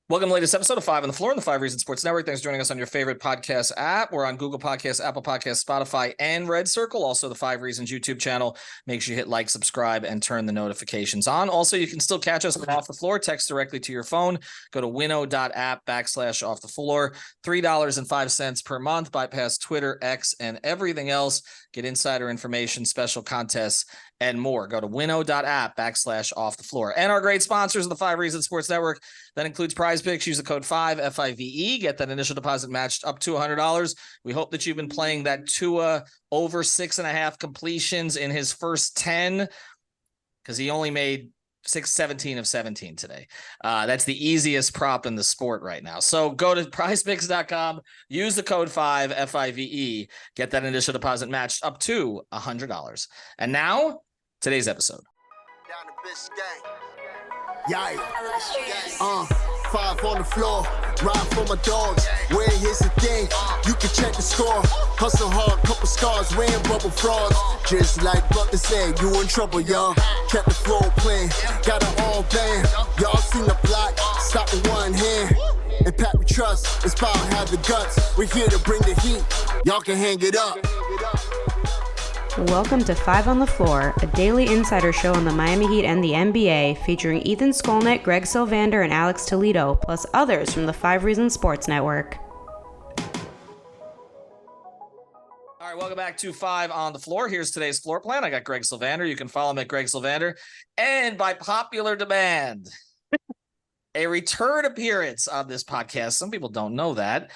Welcome to the latest episode of Five on the Floor on the Five Reasons Sports Network. Thanks for joining us on your favorite podcast app. We're on Google Podcasts, Apple Podcasts, Spotify, and Red Circle. Also, the Five Reasons YouTube channel. Make sure you hit like, subscribe, and turn the notifications on. Also, you can still catch us off the floor. Text directly to your phone. Go to winnow.app/off the floor. $3.05 per month. Bypass Twitter, X, and everything else. Get insider information, special contests, and more. Go to winnow.app/off the floor. And our great sponsors of the Five Reasons Sports Network. That includes Prize Picks. Use the code 5 FIVE. Get that initial deposit matched up to $100. We hope that you've been playing that Tua over 6.5 completions in his first 10, because he only made 17 of 17 today. That's the easiest prop in the sport right now. So go to prizepicks.com, use the code 5 FIVE, get that initial deposit matched up to $100. And now, today's episode. Down the bitch gang. Yikes. Five on the floor, ride for my dogs. Where here's the thing, you can check the score. Hustle hard, couple scars, wearing rubber frauds. Just like Butler said, you in trouble, y'all. Kept the floor playing, got it all banned. Y'all seen the block, stop with one hand. And Pat, we trust, it's power, have the guts. We're here to bring the heat, y'all can hang it up. Welcome to Five on the Floor, a daily insider show on the Miami Heat and the NBA, featuring Ethan Skolnick, Greg Sylvander, and Alex Toledo, plus others from the Five Reasons Sports Network. All right, welcome back to Five on the Floor. Here's today's floor plan. I got Greg Sylvander. You can follow him at Greg Sylvander. And by popular demand, a return appearance on this podcast. Some people don't know that.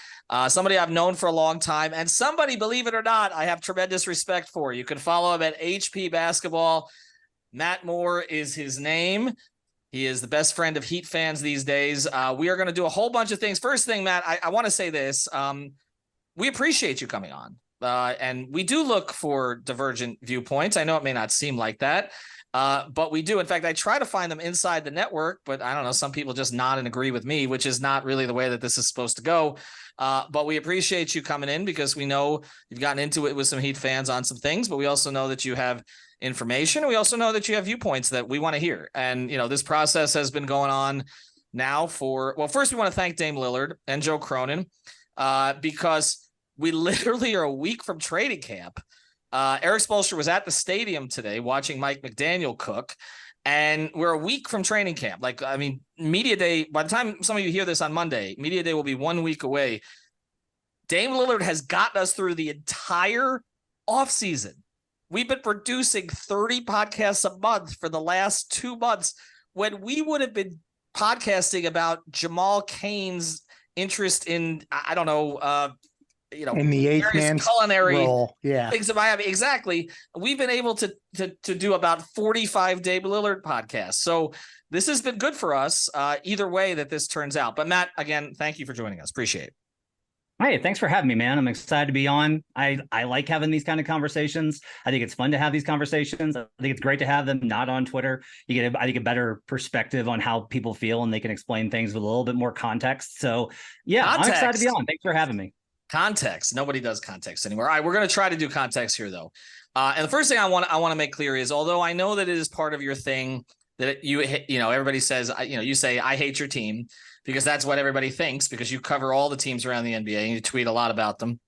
Somebody I've known for a long time, and somebody, believe it or not, I have tremendous respect for. You can follow him at HP Basketball. Matt Moore is his name. He is the best friend of Heat fans these days. We are going to do a whole bunch of things. First thing, Matt, I want to say this. We appreciate you coming on. And we do look for divergent viewpoints. I know it may not seem like that. But we do. In fact, I try to find them inside the network, but I don't know. Some people just nod and agree with me, which is not really the way that this is supposed to go. But we appreciate you coming in because we know you've gotten into it with some Heat fans on some things, but we also know that you have information. And we also know that you have viewpoints that we want to hear. And, you know, this process has been going on now first we want to thank Dame Lillard and Joe Cronin because we literally are a week from training camp. Eric Spoelstra was at the stadium today watching Mike McDaniel cook, and we're a week from training camp. Media day, by the time some of you hear this on Monday, media day will be 1 week away. Dame Lillard has gotten us through the entire offseason. We've been producing 30 podcasts a month for the last 2 months when we would have been podcasting about Jamal Cain's interest in, I don't know, in the eighth man culinary role. Yeah. Things in Miami. Exactly. We've been able to do about 45 Dame Lillard podcasts. So this has been good for us either way that this turns out. But Matt, again, thank you for joining us. Appreciate it. Hey, thanks for having me, man. I'm excited to be on. I like having these kind of conversations. I think it's fun to have these conversations. I think it's great to have them not on Twitter. You get, I think, a better perspective on how people feel, and they can explain things with a little bit more context. So yeah, I'm excited to be on. Thanks for having me. Context. Nobody does context anymore. All right, we're going to try to do context here, though. And the first thing I want to make clear is, although I know that it is part of your thing that everybody says, you say, I hate your team, because that's what everybody thinks, because you cover all the teams around the NBA and you tweet a lot about them.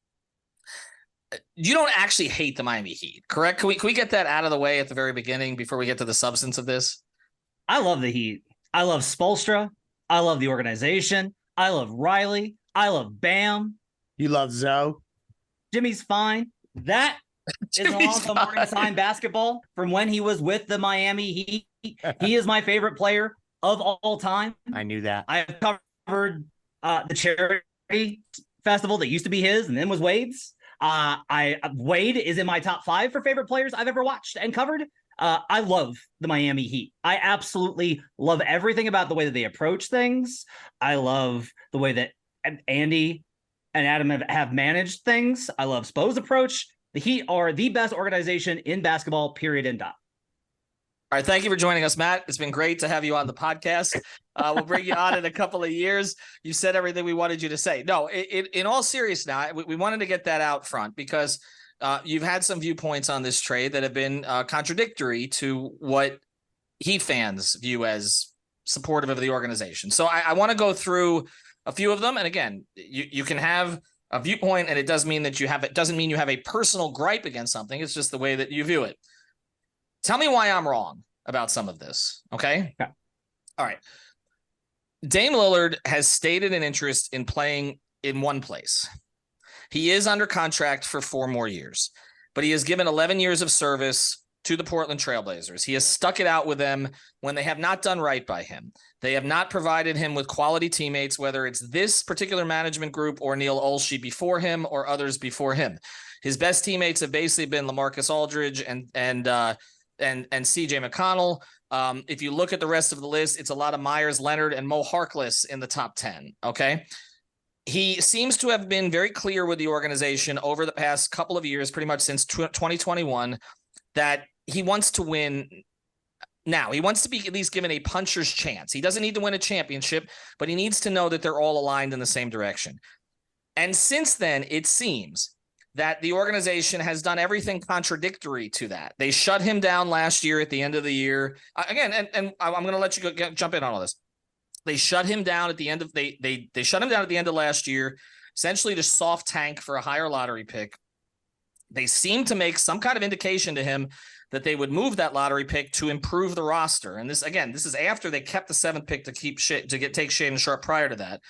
You don't actually hate the Miami Heat, correct? Can we get that out of the way at the very beginning before we get to the substance of this? I love the Heat. I love Spoelstra. I love the organization. I love Riley. I love Bam. You love Zoe. Jimmy's fine. That is also Martin sign basketball from when he was with the Miami Heat. He is my favorite player of all time. I knew that. I covered the charity festival that used to be his and then was Wade's. Wade is in my top 5 for favorite players I've ever watched and covered. I love the Miami Heat. I absolutely love everything about the way that they approach things. I love the way that Andy and Adam have managed things. I love Spo's approach. The Heat are the best organization in basketball, period, and dot. All right, thank you for joining us, Matt. It's been great to have you on the podcast. We'll bring you on in a couple of years. You said everything we wanted you to say. No, in all seriousness, now, we wanted to get that out front because you've had some viewpoints on this trade that have been contradictory to what Heat fans view as supportive of the organization. So I want to go through a few of them. And again, you can have a viewpoint, and it doesn't mean you have a personal gripe against something. It's just the way that you view it. Tell me why I'm wrong about some of this. Okay. Yeah. All right. Dame Lillard has stated an interest in playing in one place. He is under contract for 4 more years, but he has given 11 years of service to the Portland Trailblazers. He has stuck it out with them when they have not done right by him. They have not provided him with quality teammates, whether it's this particular management group or Neil Olshey before him or others before him. His best teammates have basically been LaMarcus Aldridge and CJ McConnell. If you look at the rest of the list, it's a lot of Myers Leonard and Mo Harkless in the top 10. Okay. He seems to have been very clear with the organization over the past couple of years, pretty much since 2021, that he wants to win now. He wants to be at least given a puncher's chance. He doesn't need to win a championship, but he needs to know that they're all aligned in the same direction. And since then, it seems that the organization has done everything contradictory to that. They shut him down last year at the end of the year. Again, and I'm going to let you jump in on all this. They shut him down at the end of they shut him down at the end of last year, essentially to soft tank for a higher lottery pick. They seem to make some kind of indication to him that they would move that lottery pick to improve the roster. And this is after they kept the 7th pick to take Shaedon Sharpe prior to that.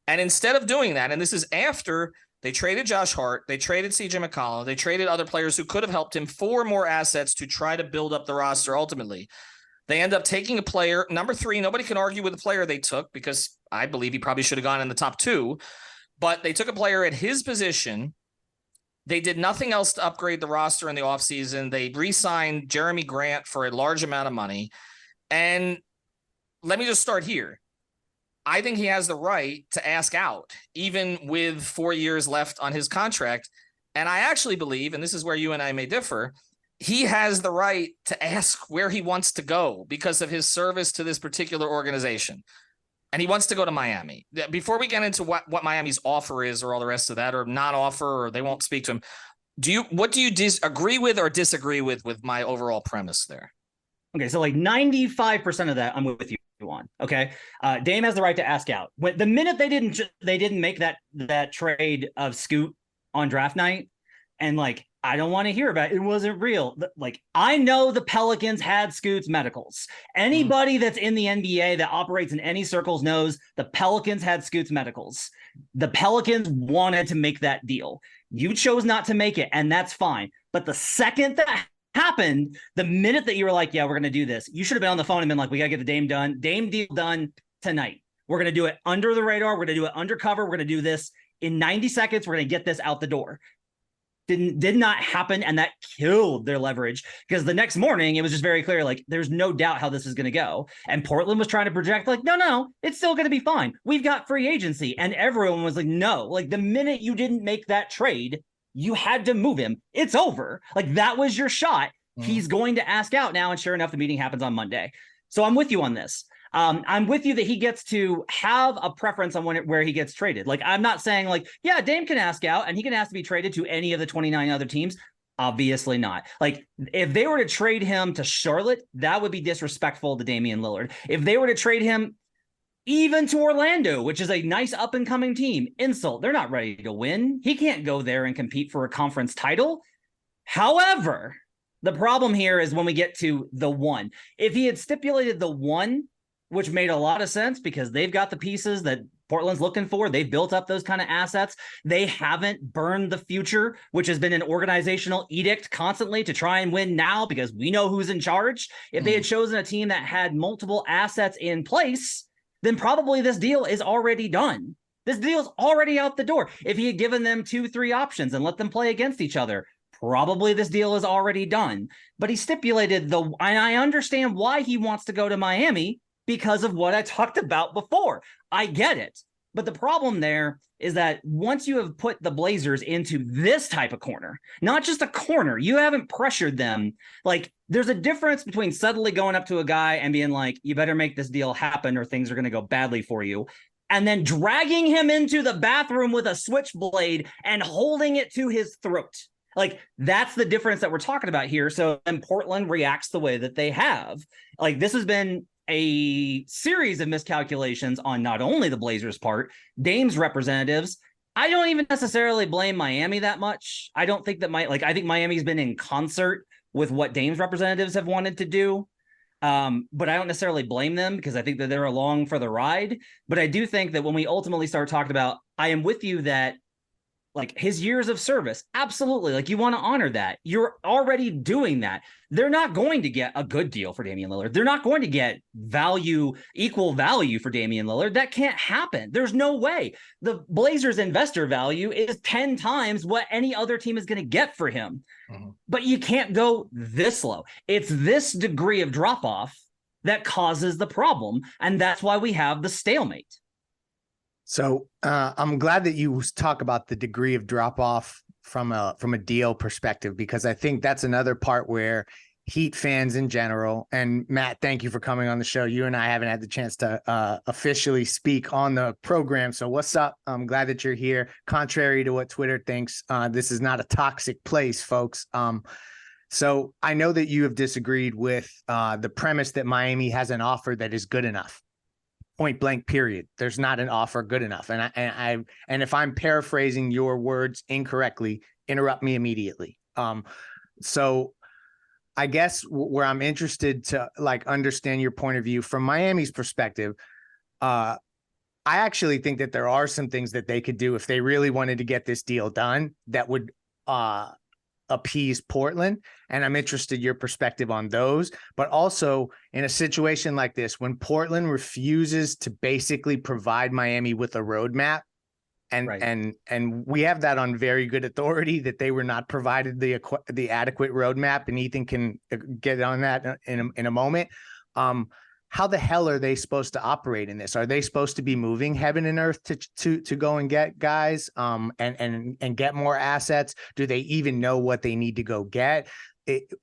And instead of doing that, and this is after they traded Josh Hart, they traded CJ McCollum, they traded other players who could have helped him for more assets to try to build up the roster ultimately. They end up taking a player, number 3. Nobody can argue with the player they took because I believe he probably should have gone in the top 2. But they took a player at his position. They did nothing else to upgrade the roster in the offseason. They re-signed Jeremy Grant for a large amount of money. And let me just start here. I think he has the right to ask out, even with 4 years left on his contract. And I actually believe, and this is where you and I may differ, he has the right to ask where he wants to go because of his service to this particular organization. And he wants to go to Miami. Before we get into what Miami's offer is or all the rest of that, or not offer, or they won't speak to him, what do you agree with or disagree with my overall premise there? Okay, so like 95% of that I'm with you on. Okay, Dame has the right to ask out. When the minute they didn't make that trade of Scoot on draft night, and like I don't want to hear about it. It wasn't real. Like I know the Pelicans had Scoot's medicals. Anybody that's in the NBA that operates in any circles knows the Pelicans had Scoot's medicals. The Pelicans wanted to make that deal. You chose not to make it, and that's fine. But the second that happened, the minute that you were like, yeah, we're going to do this, you should have been on the phone and been like, we got to get the Dame deal done tonight. We're going to do it under the radar. We're going to do it undercover. We're going to do this in 90 seconds. We're going to get this out the door. Did not happen, and that killed their leverage because the next morning it was just very clear, like there's no doubt how this is going to go. And Portland was trying to project like, no, it's still going to be fine. We've got free agency, and everyone was like, no, like the minute you didn't make that trade, you had to move him. It's over. Like that was your shot. He's going to ask out now, and sure enough, the meeting happens on Monday. So I'm with you on this. I'm with you that he gets to have a preference on where he gets traded. Like, I'm not saying like, yeah, Dame can ask out and he can ask to be traded to any of the 29 other teams. Obviously not. Like, if they were to trade him to Charlotte, that would be disrespectful to Damian Lillard. If they were to trade him even to Orlando, which is a nice up and coming team, insult. They're not ready to win. He can't go there and compete for a conference title. However, the problem here is when we get to the 1. If he had stipulated the 1, which made a lot of sense because they've got the pieces that Portland's looking for. They've built up those kind of assets. They haven't burned the future, which has been an organizational edict constantly to try and win now because we know who's in charge. If they had chosen a team that had multiple assets in place, then probably this deal is already done. This deal's already out the door. If he had given them 2-3 options and let them play against each other, probably this deal is already done. But he stipulated and I understand why he wants to go to Miami, because of what I talked about before. I get it. But the problem there is that once you have put the Blazers into this type of corner, not just a corner, you haven't pressured them. Like, there's a difference between suddenly going up to a guy and being like, you better make this deal happen or things are going to go badly for you. And then dragging him into the bathroom with a switchblade and holding it to his throat. Like, that's the difference that we're talking about here. So then Portland reacts the way that they have. Like, this has been a series of miscalculations on not only the Blazers' part, Dame's representatives. I don't even necessarily blame Miami that much. I don't think that I think Miami's been in concert with what Dame's representatives have wanted to do. But I don't necessarily blame them because I think that they're along for the ride. But I do think that when we ultimately start talking about, I am with you that like his years of service, absolutely. Like you want to honor that. You're already doing that. They're not going to get a good deal for Damian Lillard. They're not going to get equal value for Damian Lillard. That can't happen. There's no way. The Blazers investor value is 10 times what any other team is going to get for him. Mm-hmm. But you can't go this low. It's this degree of drop off that causes the problem. And that's why we have the stalemate. So I'm glad that you talk about the degree of drop off from a deal perspective, because I think that's another part where Heat fans in general, and Matt, thank you for coming on the show. You and I haven't had the chance to officially speak on the program. So what's up? I'm glad that you're here. Contrary to what Twitter thinks, this is not a toxic place, folks. So I know that you have disagreed with the premise that Miami has an offer that is good enough. Point blank, period. There's not an offer good enough. And if I'm paraphrasing your words incorrectly, interrupt me immediately. So I guess where I'm interested to like understand your point of view from Miami's perspective, I actually think that there are some things that they could do if they really wanted to get this deal done that would appease Portland. And I'm interested in your perspective on those, but also in a situation like this, when Portland refuses to basically provide Miami with a roadmap, and we have that on very good authority that they were not provided the adequate roadmap, and Ethan can get on that in a moment. How the hell are they supposed to operate in this? Are they supposed to be moving heaven and earth to go and get guys and get more assets? Do they even know what they need to go get?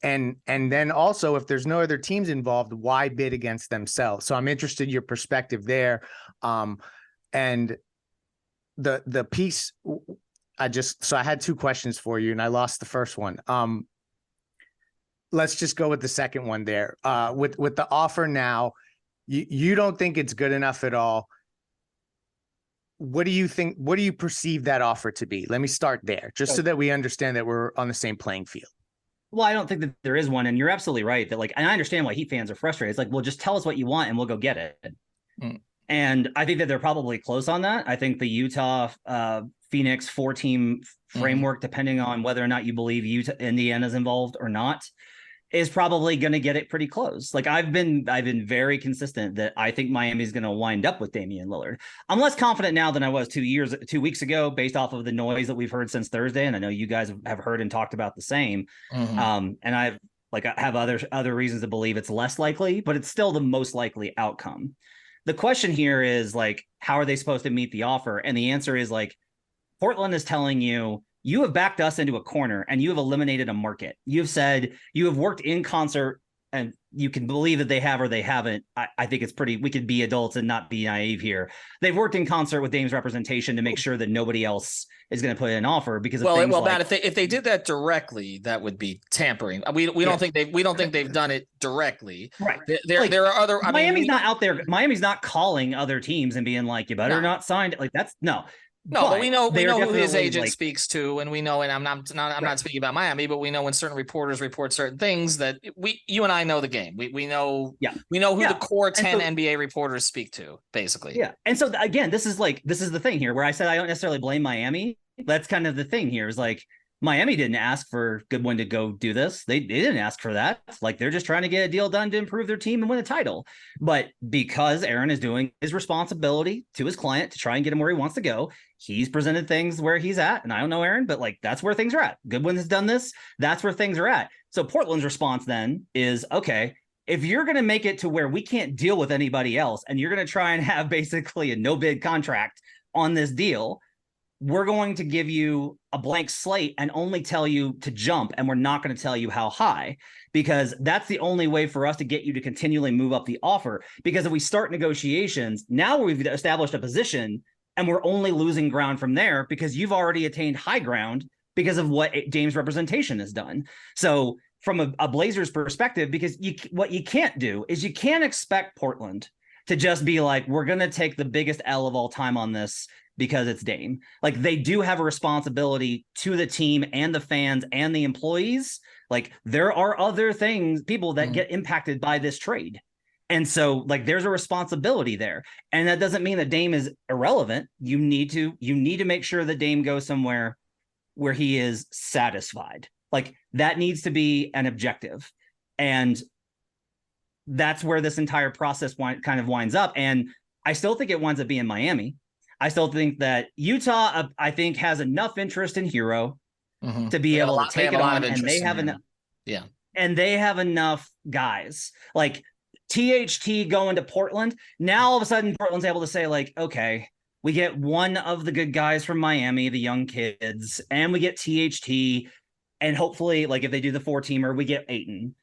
And then also, if there's no other teams involved, why bid against themselves? So I'm interested in your perspective there. And the piece I had two questions for you and I lost the first one. Let's just go with the second one there. With the offer now, you don't think it's good enough at all. What do you think? What do you perceive that offer to be? Let me start there, just so that we understand that we're on the same playing field. Well, I don't think that there is one, and you're absolutely right that and I understand why Heat fans are frustrated. It's like, well, just tell us what you want and we'll go get it. And I think that they're probably close on that. I think the Utah, Phoenix 4-team framework, depending on whether or not you believe Indiana's involved or not, is probably going to get it pretty close. Like I've been very consistent that I think Miami's going to wind up with Damian Lillard. I'm less confident now than I was 2 weeks ago, based off of the noise that we've heard since Thursday. And I know you guys have heard and talked about the same. And I have other reasons to believe it's less likely, but it's still the most likely outcome. The question here is how are they supposed to meet the offer? And the answer is Portland is telling you, you have backed us into a corner and you have eliminated a market. You've said you have worked in concert, and you can believe that they have or they haven't. I think it's we could be adults and not be naive here. They've worked in concert with Dame's representation to make sure that nobody else is going to put in an offer because of Matt, if they did that directly, that would be tampering. We don't think they've done it directly. Right. There are other. Miami's not out there. Miami's not calling other teams and being like, you better not sign it. That's no. No, but we know who his agent speaks to, and we know, and I'm not speaking about Miami, but we know when certain reporters report certain things that you and I know the game. We know who the core 10 NBA reporters speak to, basically. Yeah. And so again, this is the thing here where I said I don't necessarily blame Miami. That's kind of the thing here is Miami didn't ask for Goodwin to go do this. They didn't ask for that. They're just trying to get a deal done to improve their team and win a title. But because Aaron is doing his responsibility to his client to try and get him where he wants to go, he's presented things where he's at. And I don't know Aaron, but that's where things are at. Goodwin has done this. That's where things are at. So Portland's response then is, okay, if you're going to make it to where we can't deal with anybody else and you're going to try and have basically a no bid contract on this deal, we're going to give you a blank slate and only tell you to jump. And we're not going to tell you how high, because that's the only way for us to get you to continually move up the offer. Because if we start negotiations, now we've established a position and we're only losing ground from there because you've already attained high ground because of what Dame's representation has done. So from a Blazers perspective, because what you can't do is you can't expect Portland to just be like, we're going to take the biggest L of all time on this because it's Dame. Like, they do have a responsibility to the team and the fans and the employees. Like, there are other people that get impacted by this trade. And so, like, there's a responsibility there. And that doesn't mean that Dame is irrelevant. You need to make sure that Dame goes somewhere where he is satisfied. Like, that needs to be an objective. And that's where this entire process kind of winds up. And I still think it winds up being Miami. I still think that Utah, I think, has enough interest in Herro to be able to take it on, and they have enough. Yeah, and they have enough guys like THT going to Portland. Now all of a sudden, Portland's able to say, like, okay, we get one of the good guys from Miami, the young kids, and we get THT, and hopefully, like, if they do the 4-teamer, we get Ayton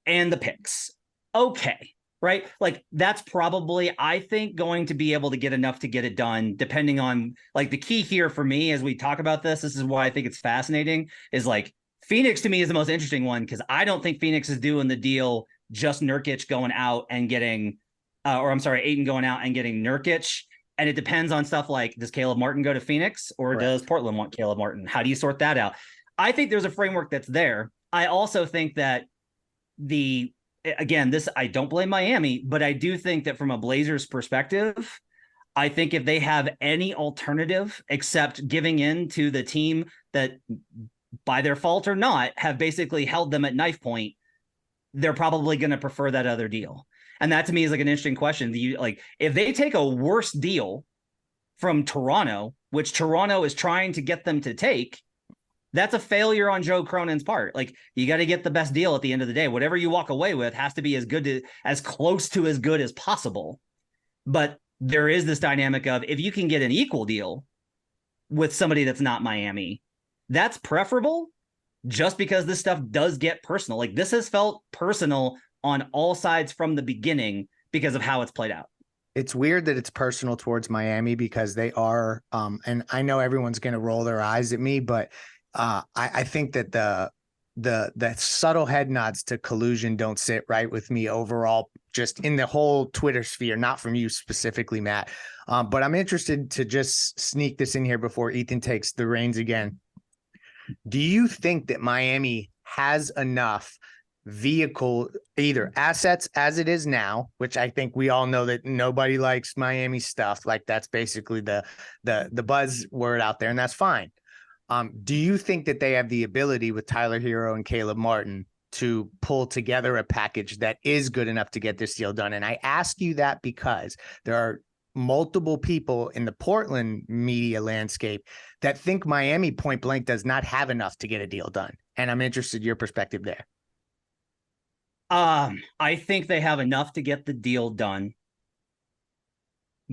and the picks. Okay. Right. Like, that's probably, I think, going to be able to get enough to get it done, depending on, like, the key here for me as we talk about this is why I think it's fascinating, is like, Phoenix to me is the most interesting one, because I don't think Phoenix is doing the deal just Nurkic going out and getting, Ayton going out and getting Nurkic. And it depends on stuff like, does Caleb Martin go to Phoenix, or does Portland want Caleb Martin? How do you sort that out? I think there's a framework that's there. I also think that again, I don't blame Miami, but I do think that from a Blazers perspective, I think if they have any alternative except giving in to the team that, by their fault or not, have basically held them at knife point, they're probably going to prefer that other deal. And that to me is like an interesting question. If they take a worse deal from Toronto, which Toronto is trying to get them to take, that's a failure on Joe Cronin's part. Like, you got to get the best deal at the end of the day. Whatever you walk away with has to be as close to as good as possible. But there is this dynamic of, if you can get an equal deal with somebody that's not Miami, that's preferable, just because this stuff does get personal. Like, this has felt personal on all sides from the beginning because of how it's played out. It's weird that it's personal towards Miami, because they are, and I know everyone's going to roll their eyes at me, but I think that the subtle head nods to collusion don't sit right with me overall, just in the whole Twitter sphere, not from you specifically, Matt. But I'm interested to just sneak this in here before Ethan takes the reins again. Do you think that Miami has enough vehicle, either assets as it is now, which I think we all know that nobody likes Miami stuff, like that's basically the buzzword out there, and that's fine. Do you think that they have the ability with Tyler Herro and Caleb Martin to pull together a package that is good enough to get this deal done? And I ask you that because there are multiple people in the Portland media landscape that think Miami point blank does not have enough to get a deal done. And I'm interested in your perspective there. I think they have enough to get the deal done,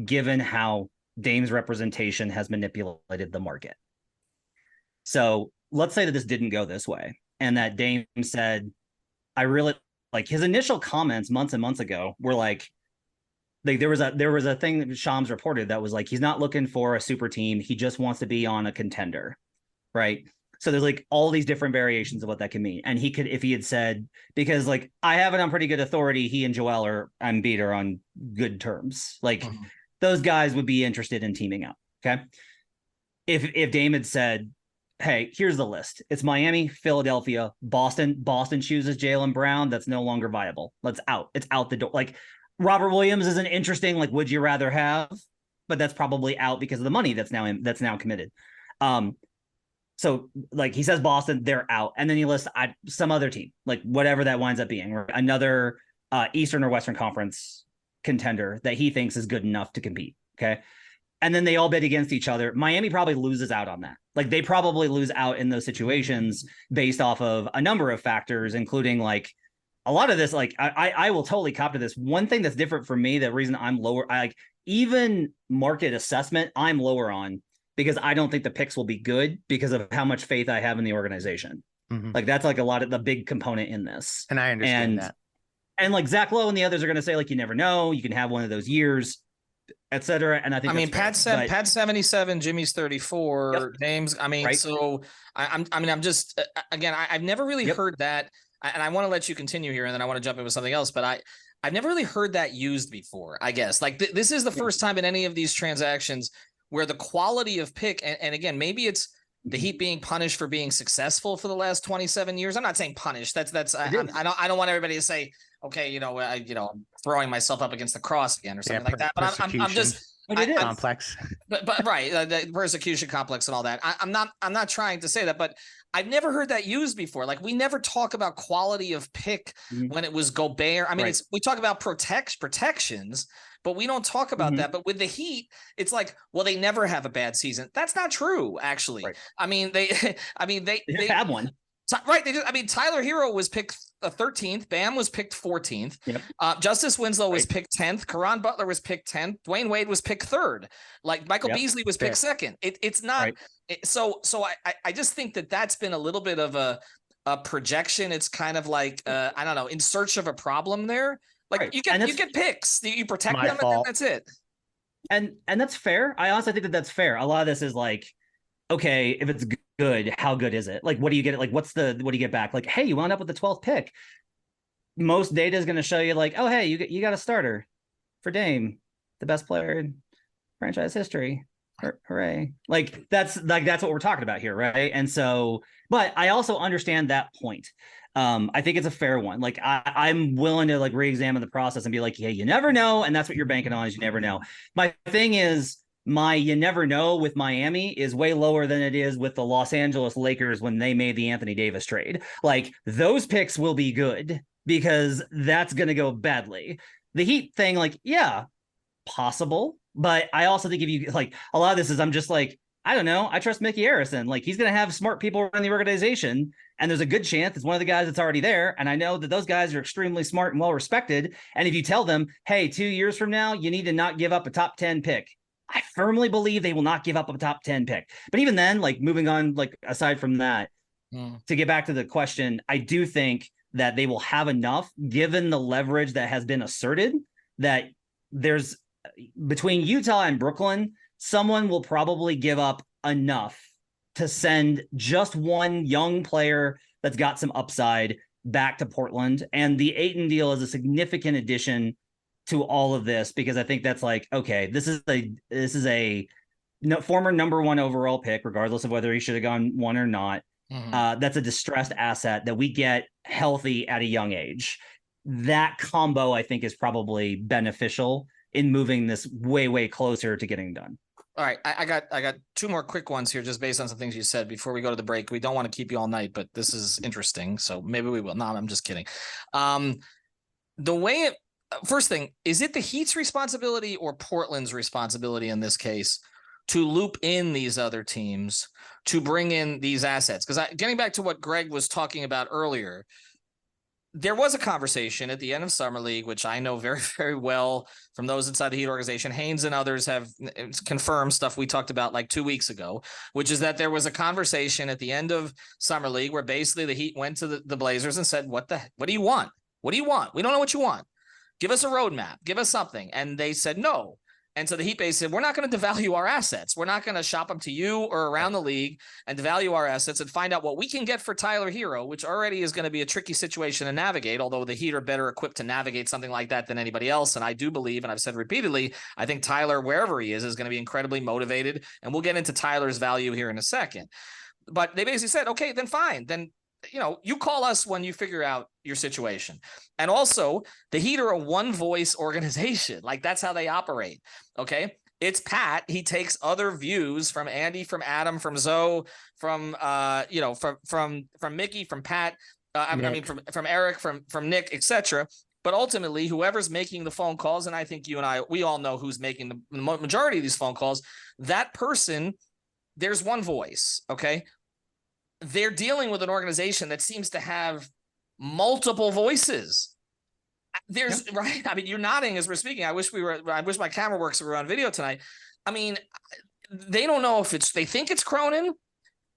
given how Dame's representation has manipulated the market. So let's say that this didn't go this way, and that Dame said, I really like, his initial comments months and months ago were like there was a thing that Shams reported that was like, he's not looking for a super team. He just wants to be on a contender. Right. So there's like all these different variations of what that can mean. And he could, if he had said, because like, I have it on pretty good authority, he and Joel Embiid are on good terms. Like those guys would be interested in teaming up. Okay. If Dame had said, hey, here's the list. It's Miami, Philadelphia, Boston. Boston chooses Jaylen Brown. That's no longer viable. It's out the door. Like, Robert Williams is an interesting, like, would you rather have, but that's probably out because of the money that's now committed. So like he says Boston, they're out. And then he lists some other team, like whatever that winds up being, or another Eastern or Western Conference contender that he thinks is good enough to compete. Okay. And then they all bid against each other. Miami probably loses out on that. Like they probably lose out in those situations based off of a number of factors, including like a lot of this. Like I will totally cop to this. One thing that's different for me, the reason I'm lower, even market assessment, I'm lower on because I don't think the picks will be good because of how much faith I have in the organization. Mm-hmm. Like that's like a lot of the big component in this. And I understand that. And like Zach Lowe and the others are going to say, like, you never know, you can have one of those years, et cetera. And I think, Pat's 77, Jimmy's 34, James. I mean, right? So I'm just, again, I've never really heard that. and I want to let you continue here, and then I want to jump in with something else, but I've never really heard that used before, I guess. Like this is the first time in any of these transactions where the quality of pick, and again, maybe it's the Heat being punished for being successful for the last 27 years. I'm not saying punished. I don't want everybody to say, okay, I'm throwing myself up against the cross again or something like that. But I'm just complex. But right, the persecution complex and all that. I'm not trying to say that, but I've never heard that used before. Like we never talk about quality of pick when it was Gobert. I mean, we talk about protections, but we don't talk about that. But with the Heat, it's like, well, they never have a bad season. That's not true, actually. Right. I mean, they have one. Right. Tyler Herro was picked 13th. Bam was picked 14th. Yep. Justice Winslow was picked 10th. Caron Butler was picked 10th. Dwayne Wade was picked 3rd. Like Michael Beasley was picked 2nd. It's not. Right. So I just think that's been a little bit of a projection. It's kind of like, I don't know, in search of a problem there. Like you get picks, you protect them, and that's it. And that's fair. I honestly think that's fair. A lot of this is like, okay, if it's good, how good is it? Like, what do you get? Like, what do you get back? Like, hey, you wound up with the 12th pick. Most data is going to show you like, oh, hey, you got a starter for Dame, the best player in franchise history. Hooray. Like that's what we're talking about here. Right. And so, but I also understand that point. I think it's a fair one. Like I'm willing to like re-examine the process and be like, yeah, you never know. And that's what you're banking on, is you never know. My thing is, you never know with Miami is way lower than it is with the Los Angeles Lakers when they made the Anthony Davis trade. Like those picks will be good because that's going to go badly. The Heat thing, like, yeah, possible. But I also think if you like a lot of this is I'm just like, I don't know. I trust Mickey Harrison. Like he's going to have smart people run the organization. And there's a good chance it's one of the guys that's already there. And I know that those guys are extremely smart and well respected. And if you tell them, hey, 2 years from now, you need to not give up a top 10 pick, I firmly believe they will not give up a top 10 pick. But even then, like moving on, like aside from that, to get back to the question, I do think that they will have enough, given the leverage that has been asserted, that there's between Utah and Brooklyn, someone will probably give up enough to send just one young player that's got some upside back to Portland. And the Ayton deal is a significant addition to all of this, because I think that's like, okay, this is a former number 1 overall pick, regardless of whether he should have gone 1 or not. That's a distressed asset that we get healthy at a young age. That combo, I think, is probably beneficial in moving this way, way closer to getting done. All right. I got 2 more quick ones here, just based on some things you said before we go to the break. We don't want to keep you all night, but this is interesting. So maybe we will. No, I'm just kidding. First thing, is it the Heat's responsibility or Portland's responsibility in this case to loop in these other teams to bring in these assets? Because getting back to what Greg was talking about earlier, there was a conversation at the end of Summer League, which I know very, very well from those inside the Heat organization. Haynes and others have confirmed stuff we talked about like 2 weeks ago, which is that there was a conversation at the end of Summer League where basically the Heat went to the Blazers and said, what do you want? What do you want? We don't know what you want. Give us a roadmap. Give us something. And they said no. And so the Heat base said, we're not going to devalue our assets. We're not going to shop them to you or around the league and devalue our assets and find out what we can get for Tyler Herro, which already is going to be a tricky situation to navigate, although the Heat are better equipped to navigate something like that than anybody else. And I do believe, and I've said repeatedly, I think Tyler, wherever he is going to be incredibly motivated. And we'll get into Tyler's value here in a second. But they basically said, okay, then fine. Then you call us when you figure out your situation. And also, the Heat are a one-voice organization. Like, that's how they operate. Okay? It's Pat. He takes other views from Andy, from Adam, from Zoe, from Mickey, from Pat. From Eric, from Nick, etc. But ultimately, whoever's making the phone calls, and I think you and I, we all know who's making the majority of these phone calls. That person, there's one voice. Okay? They're dealing with an organization that seems to have multiple voices. Right. I mean, you're nodding as we're speaking. I wish my camera works so we were on video tonight. I mean, they don't know if they think it's Cronin,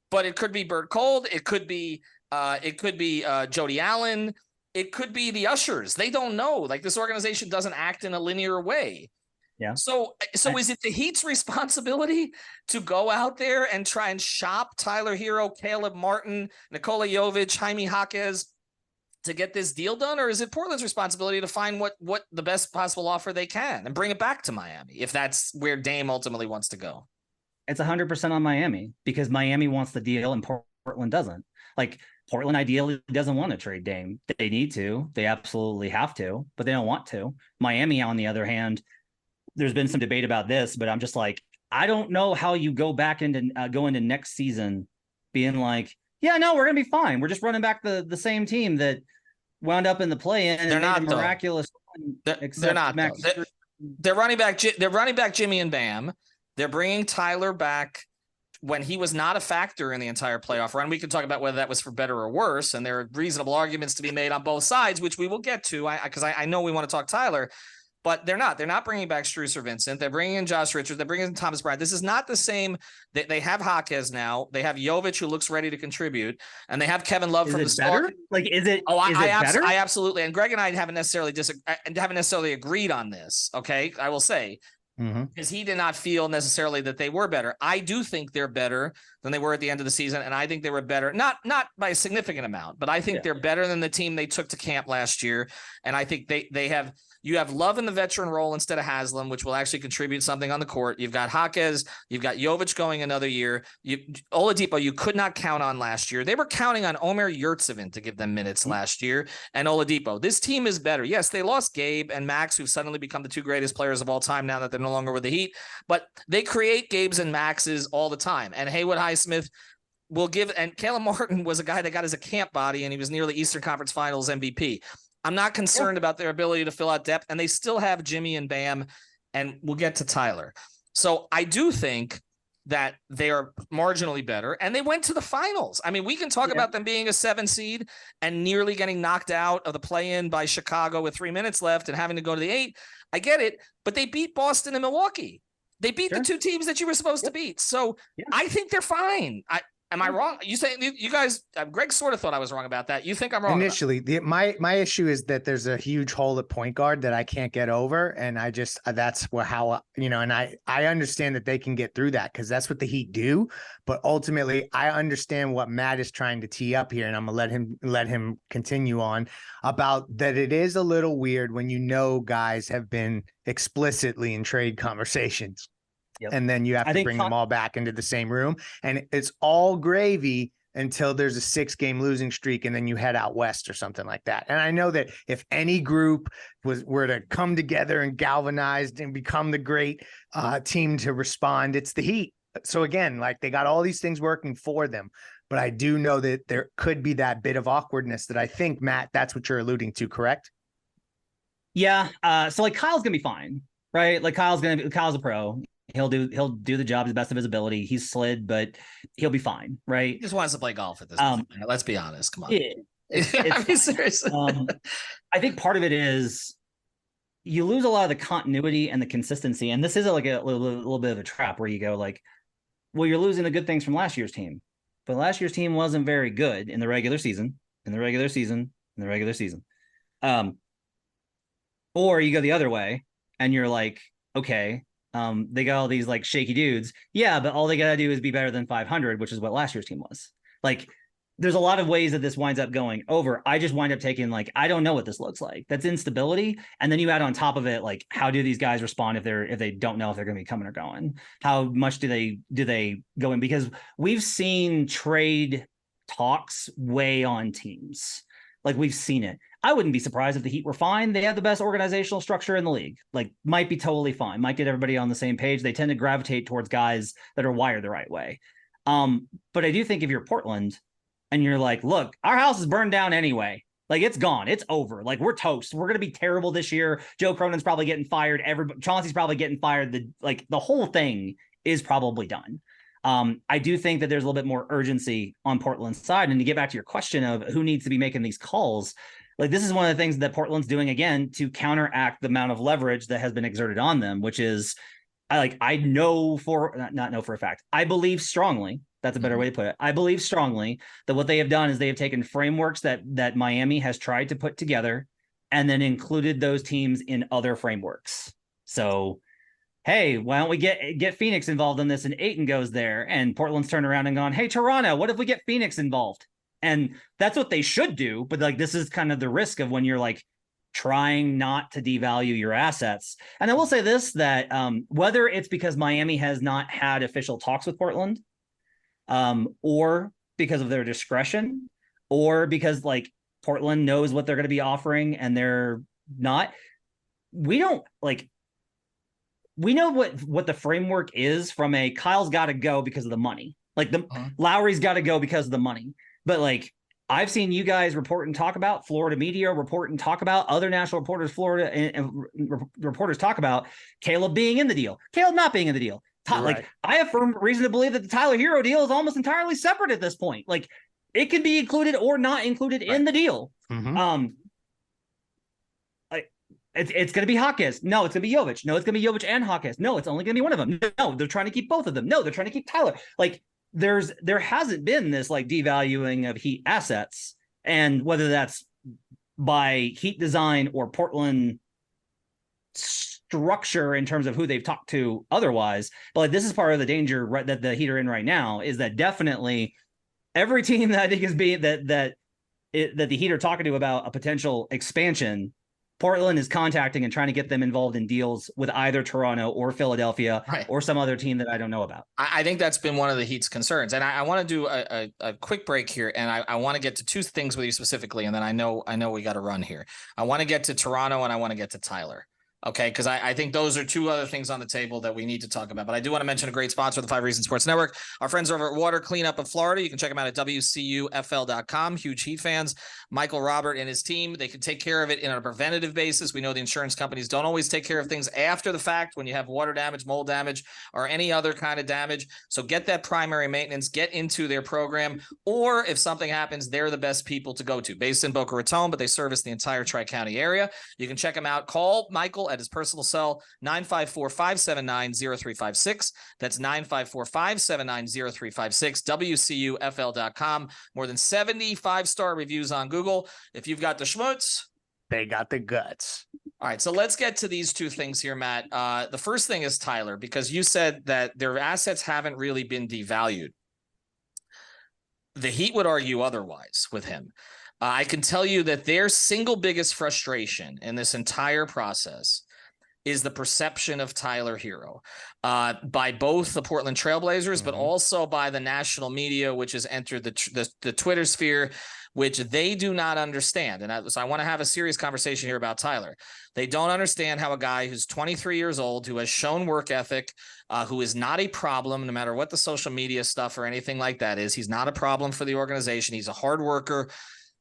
but it could be Bert Cold. It could be Jody Allen. It could be the ushers. They don't know. Like, this organization doesn't act in a linear way. Yeah. So is it the Heat's responsibility to go out there and try and shop Tyler Herro, Caleb Martin, Nikola Jovic, Jaime Jaquez, to get this deal done, or is it Portland's responsibility to find what the best possible offer they can and bring it back to Miami if that's where Dame ultimately wants to go? It's 100% on Miami, because Miami wants the deal and Portland doesn't. Like, Portland ideally doesn't want to trade Dame. They need to. They absolutely have to, but they don't want to. Miami, on the other hand, there's been some debate about this, but I'm just like, I don't know how you go back into go into next season being like, yeah, no, we're gonna be fine. We're just running back the same team that wound up in the play-in. They're not miraculous. They're not. They're running back. They're running back Jimmy and Bam. They're bringing Tyler back when he was not a factor in the entire playoff run. We can talk about whether that was for better or worse, and there are reasonable arguments to be made on both sides, which we will get to. Because I know we want to talk Tyler. But they're not. They're not bringing back Strus or Vincent. They're bringing in Josh Richards. They're bringing in Thomas Bryant. This is not the same. They have Jaquez now. They have Jovic, who looks ready to contribute, and they have Kevin Love from the start. Like, is it? Oh, better? I absolutely. And Greg and I haven't necessarily agreed on this. Okay, I will say, because he did not feel necessarily that they were better. I do think they're better than they were at the end of the season, and I think they were better, not by a significant amount, but I think they're better than the team they took to camp last year. And I think they have. You have Love in the veteran role instead of Haslam, which will actually contribute something on the court. You've got Jaquez. You've got Jovic going another year. Oladipo, you could not count on last year. They were counting on Omer Yurtseven to give them minutes last year, and Oladipo. This team is better. Yes, they lost Gabe and Max, who've suddenly become the two greatest players of all time now that they're no longer with the Heat, but they create Gabes and Maxes all the time. And Haywood Highsmith will give, and Caleb Martin was a guy that got as a camp body, and he was nearly Eastern Conference Finals MVP. I'm not concerned about their ability to fill out depth, and they still have Jimmy and Bam, and we'll get to Tyler. So I do think that they are marginally better, and they went to the finals. I mean, we can talk about them being a 7 seed and nearly getting knocked out of the play-in by Chicago with 3 minutes left and having to go to the 8. I get it, but they beat Boston and Milwaukee. They beat the two teams that you were supposed to beat. So I think they're fine. Am I wrong? You say you guys? Greg sort of thought I was wrong about that. You think I'm wrong? Initially, my issue is that there's a huge hole at point guard that I can't get over, and I just that's how and I understand that they can get through that because that's what the Heat do. But ultimately, I understand what Matt is trying to tee up here, and I'm gonna let him continue on about that. It is a little weird when guys have been explicitly in trade conversations. And then you have to bring them all back into the same room, and it's all gravy until there's a 6-game losing streak, and then you head out west or something like that. And I know that if any group were to come together and galvanized and become the great team to respond, it's the Heat. So again, like they got all these things working for them, but I do know that there could be that bit of awkwardness that I think, Matt, that's what you're alluding to, correct? Yeah. So like Kyle's gonna be fine, right? Like Kyle's a pro. He'll do the job to the best of his ability. He's slid, but he'll be fine, right? He just wants to play golf at this point. Let's be honest. Come on. Seriously. I think part of it is you lose a lot of the continuity and the consistency. And this is like a little bit of a trap where you go like, well, you're losing the good things from last year's team. But last year's team wasn't very good in the regular season. Or you go the other way and you're like, okay, they got all these like shaky dudes. Yeah, but all they got to do is be better than 500, which is what last year's team was. Like, there's a lot of ways that this winds up going over. I just wind up taking like, I don't know what this looks like. That's instability. And then you add on top of it, like, how do these guys respond if they don't know if they're going to be coming or going? How much do they go in? Because we've seen trade talks weigh on teams. Like, we've seen it. I wouldn't be surprised if the Heat were fine. They have the best organizational structure in the league. Like, might be totally fine. Might get everybody on the same page. They tend to gravitate towards guys that are wired the right way. But I do think if you're Portland and you're like, look, our house is burned down anyway. Like, it's gone. It's over. Like, we're toast. We're going to be terrible this year. Joe Cronin's probably getting fired. Chauncey's probably getting fired. The whole thing is probably done. I do think that there's a little bit more urgency on Portland's side. And to get back to your question of who needs to be making these calls, like, this is one of the things that Portland's doing again to counteract the amount of leverage that has been exerted on them, which is I believe strongly, that's a better way to put it. I believe strongly that what they have done is they have taken frameworks that Miami has tried to put together and then included those teams in other frameworks. So, hey, why don't we get Phoenix involved in this? And Ayton goes there, and Portland's turned around and gone, hey, Toronto, what if we get Phoenix involved? And that's what they should do. But like, this is kind of the risk of when you're like trying not to devalue your assets. And I will say this, that whether it's because Miami has not had official talks with Portland, or because of their discretion, or because like Portland knows what they're going to be offering and they're not, we know what the framework is from a Kyle's got to go because of the money. Like Lowry's got to go because of the money. But like, I've seen you guys report and talk about, Florida media report and talk about, other national reporters, Florida and reporters talk about Caleb being in the deal, Caleb not being in the deal. Like, I have firm reason to believe that the Tyler Herro deal is almost entirely separate at this point. Like, it can be included or not included in the deal. It's going to be Hawkes. No, it's going to be Jovic. No, it's going to be Jovic and Hawkes. No, it's only going to be one of them. No, they're trying to keep both of them. No, they're trying to keep Tyler. Like, there hasn't been this like devaluing of Heat assets, and whether that's by Heat design or Portland structure in terms of who they've talked to otherwise. But like, this is part of the danger that the Heat are in right now, is that definitely every team that I think is being that the Heat are talking to about a potential expansion, Portland is contacting and trying to get them involved in deals with either Toronto or Philadelphia or some other team that I don't know about. I think that's been one of the Heat's concerns. And I want to do a quick break here. And I want to get to two things with you specifically. And then I know we got to run here. I want to get to Toronto and I want to get to Tyler. Okay, because I think those are two other things on the table that we need to talk about. But I do want to mention a great sponsor of the 5 Reasons Sports Network. Our friends over at Water Cleanup of Florida. You can check them out at WCUFL.com. Huge Heat fans. Michael Robert and his team, they can take care of it in a preventative basis. We know the insurance companies don't always take care of things after the fact when you have water damage, mold damage, or any other kind of damage. So get that primary maintenance, get into their program, or if something happens, they're the best people to go to. Based in Boca Raton, but they service the entire Tri-County area. You can check them out. Call Michael at his personal cell, 954-579-0356. That's 954-579-0356, WCUFL.com. More than 75-star reviews on Google. If you've got the schmutz, they got the guts. All right, so let's get to these two things here, Matt. The first thing is Tyler, because you said that their assets haven't really been devalued. The Heat would argue otherwise with him. I can tell you that their single biggest frustration in this entire process is the perception of Tyler Herro by both the Portland Trailblazers, but also by the national media, which has entered the Twitter sphere, which they do not understand. And so I want to have a serious conversation here about Tyler. They don't understand how a guy who's 23 years old, who has shown work ethic, who is not a problem, no matter what the social media stuff or anything like that is, he's not a problem for the organization. He's a hard worker.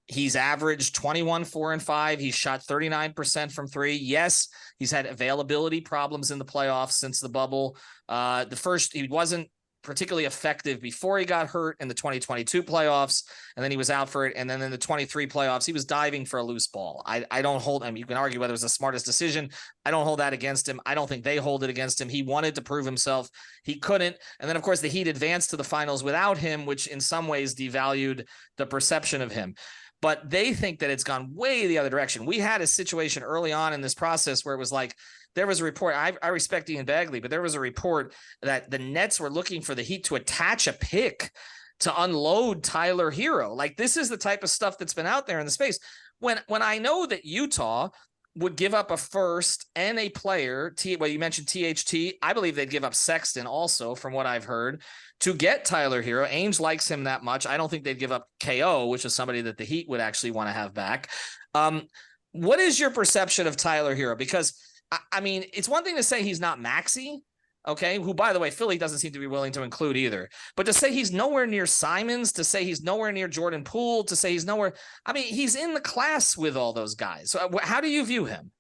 He's averaged 21, 4, and 5. He's shot 39% from 3. Yes, he's had availability problems in the playoffs since the bubble. He wasn't particularly effective before he got hurt in the 2022 playoffs, and then he was out for it. And then in the 23 playoffs, he was diving for a loose ball. I don't hold him. You can argue whether it was the smartest decision. I don't hold that against him. I don't think they hold it against him. He wanted to prove himself. He couldn't. And then, of course, the Heat advanced to the finals without him, which in some ways devalued the perception of him. But they think that it's gone way the other direction. We had a situation early on in this process where it was like, there was a report, I respect Ian Bagley, but there was a report that the Nets were looking for the Heat to attach a pick to unload Tyler Herro. Like, this is the type of stuff that's been out there in the space. When I know that Utah would give up a first and a player, you mentioned THT, I believe they'd give up Sexton also, from what I've heard, to get Tyler Herro. Ainge likes him that much. I don't think they'd give up KO, which is somebody that the Heat would actually want to have back. What is your perception of Tyler Herro? Because, I mean, it's one thing to say he's not Maxey, okay, who, by the way, Philly doesn't seem to be willing to include either. But to say he's nowhere near Simons, to say he's nowhere near Jordan Poole, to say he's nowhere, I mean, he's in the class with all those guys. So how do you view him?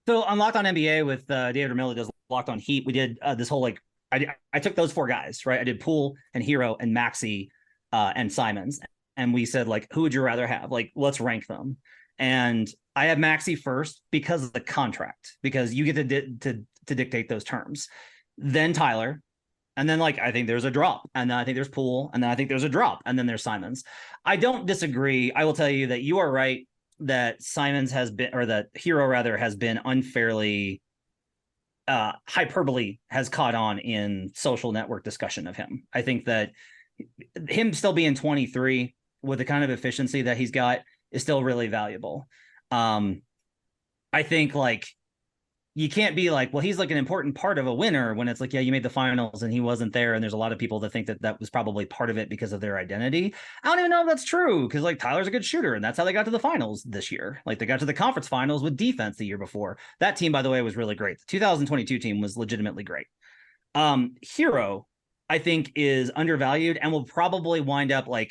So on Locked On NBA with David Ramilli does Locked On Heat, we did this whole, like, I took those 4 guys, right? I did Poole and Herro and Maxey and Simons. And we said, like, who would you rather have? Like, let's rank them. And I have Maxey first because of the contract, because you get to dictate those terms. Then Tyler. And then, like, I think there's a drop. And then I think there's Poole. And then I think there's a drop. And then there's Simons. I don't disagree. I will tell you that you are right that Simons has been, or that Herro rather, has been unfairly hyperbole has caught on in social network discussion of him. I think that him still being 23, with the kind of efficiency that he's got is still really valuable. I think like you can't be like, well, he's like an important part of a winner when it's like, yeah, you made the finals and he wasn't there. And there's a lot of people that think that was probably part of it because of their identity. I don't even know if that's true because like Tyler's a good shooter and that's how they got to the finals this year. Like they got to the conference finals with defense the year before. That team, by the way, was really great. The 2022 team was legitimately great. Herro, I think, is undervalued and will probably wind up like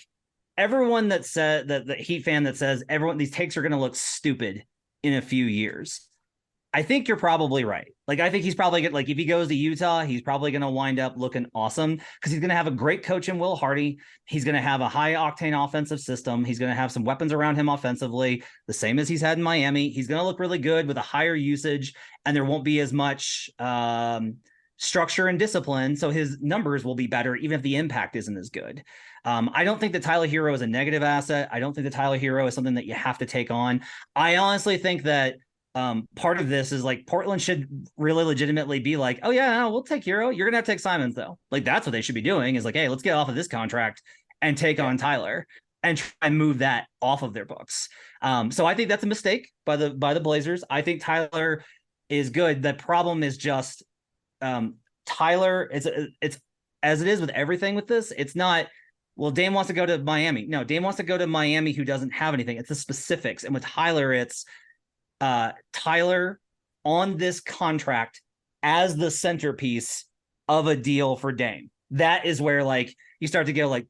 everyone that said that the Heat fan that says these takes are going to look stupid in a few years. I think you're probably right. Like, I think he's probably like, if he goes to Utah, he's probably going to wind up looking awesome because he's going to have a great coach in Will Hardy. He's going to have a high octane offensive system. He's going to have some weapons around him offensively, the same as he's had in Miami. He's going to look really good with a higher usage and there won't be as much structure and discipline. So his numbers will be better, even if the impact isn't as good. I don't think that Tyler Herro is a negative asset. I don't think that Tyler Herro is something that you have to take on. I honestly think that part of this is like Portland should really legitimately be like, oh yeah, no, we'll take Herro. You're gonna have to take Simons though. Like that's what they should be doing is like, hey, let's get off of this contract and take on Tyler and try and move that off of their books. So I think that's a mistake by the Blazers. I think Tyler is good. The problem is just Tyler. It's as it is with everything with this. It's not. Well, Dame wants to go to Miami. No, Dame wants to go to Miami who doesn't have anything. It's the specifics. And with Tyler, it's Tyler on this contract as the centerpiece of a deal for Dame. That is where like you start to go like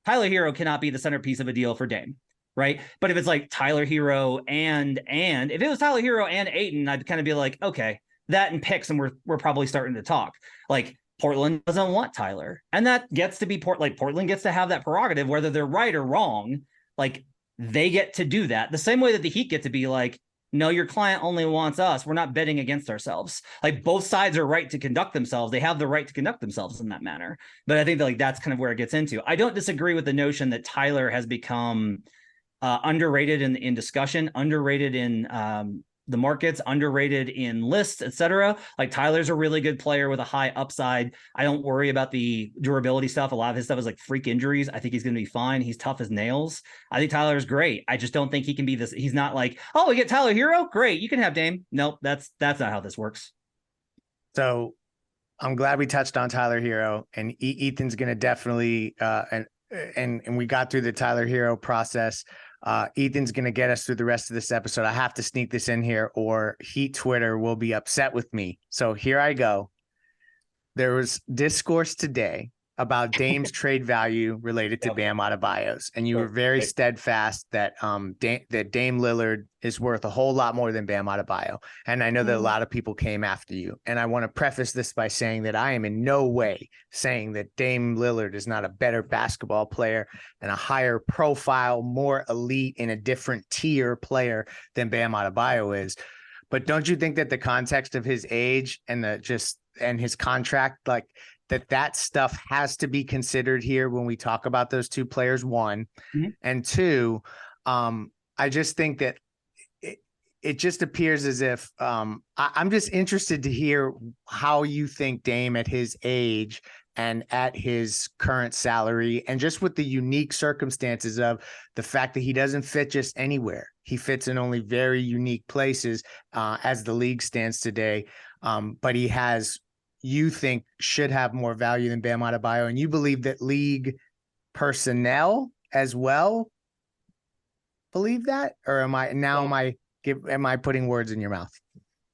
Tyler Herro cannot be the centerpiece of a deal for Dame, right? But if it's like Tyler Herro and if it was Tyler Herro and Ayton, I'd kind of be like, okay, that and picks, and we're probably starting to talk. Like Portland doesn't want Tyler, and that gets to be Portland gets to have that prerogative, whether they're right or wrong. Like they get to do that the same way that the Heat get to be like, no, your client only wants us. We're not betting against ourselves. Like both sides are right to conduct themselves. They have the right to conduct themselves in that manner. But I think that like that's kind of where it gets into. I don't disagree with the notion that Tyler has become underrated in discussion, underrated in the markets, underrated in lists, etc. Like Tyler's a really good player with a high upside. I don't worry about the durability stuff. A lot of his stuff is like freak injuries. I think he's going to be fine. He's tough as nails. I think Tyler's great. I just don't think he can be this. He's not like, oh, we get Tyler Herro. Great. You can have Dame. Nope. That's not how this works. So I'm glad we touched on Tyler Herro, and Ethan's going to definitely, and we got through the Tyler Herro process. Ethan's going to get us through the rest of this episode. I have to sneak this in here or Heat Twitter will be upset with me. So here I go. There was discourse today about Dame's trade value related to Bam Adebayo's, and you were very steadfast that that Dame Lillard is worth a whole lot more than Bam Adebayo. And I know that a lot of people came after you. And I want to preface this by saying that I am in no way saying that Dame Lillard is not a better basketball player and a higher profile, more elite in a different tier player than Bam Adebayo is. But don't you think that the context of his age and and his contract, like that stuff has to be considered here when we talk about those two players, one, and two, I just think that it just appears as if I'm just interested to hear how you think Dame at his age and at his current salary and just with the unique circumstances of the fact that he doesn't fit just anywhere. He fits in only very unique places as the league stands today. But he has, you think, should have more value than Bam Adebayo, and you believe that league personnel as well believe that, or am I putting words in your mouth?